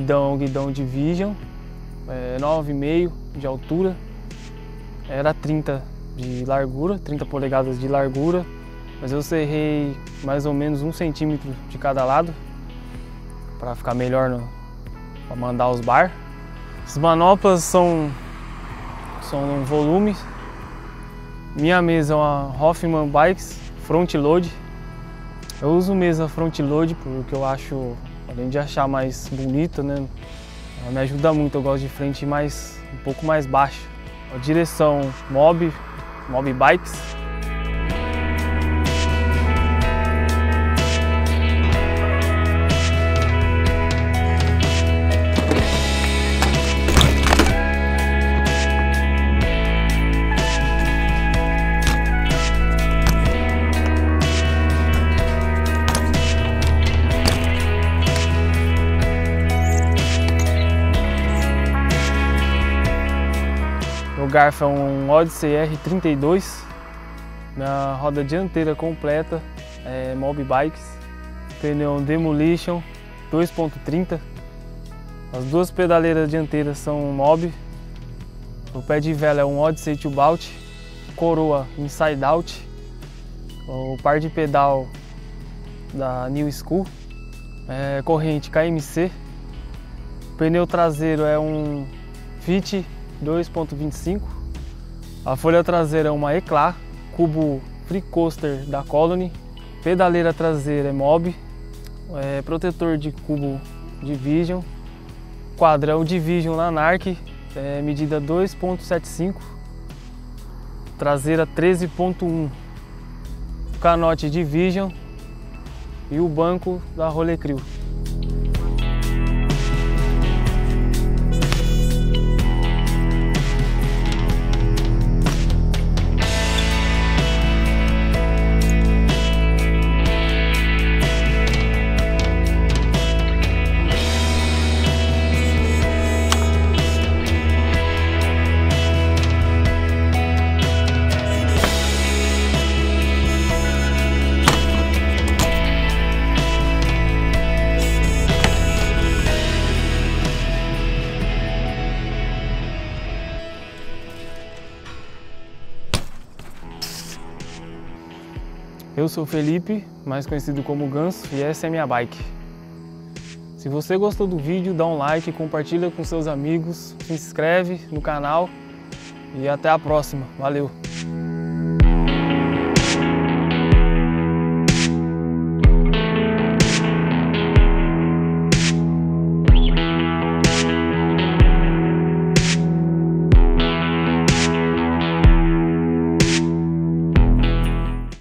guidão é um guidão Division, 9,5 de altura, era 30 de largura, 30 polegadas de largura, mas eu serrei mais ou menos 1 centímetro de cada lado para ficar melhor para mandar os bar. As manoplas são volume. Minha mesa é uma Hoffman Bikes Front Load. Eu uso mesa Front Load porque eu acho, além de achar mais bonita, né, ela me ajuda muito. Eu gosto de frente um pouco mais baixa. A direção Mob Bikes. O garfo é um Odyssey R32, minha roda dianteira completa é Mob Bikes, pneu Demolition 2.30, as duas pedaleiras dianteiras são Mob, o pé de vela é um Odyssey Two-Bout, coroa Inside Out, o par de pedal da New School, corrente KMC, o pneu traseiro é um Fit 2.25, a folha traseira é uma Eclat, cubo Free Coaster da Colony, pedaleira traseira é Mob, protetor de cubo Division, quadro é o Division Lanark, medida 2.75, traseira 13.1, canote Division e o banco da Roller Crew. Eu sou Felipe, mais conhecido como Ganso, e essa é minha bike. Se você gostou do vídeo, dá um like, compartilha com seus amigos, se inscreve no canal e até a próxima. Valeu!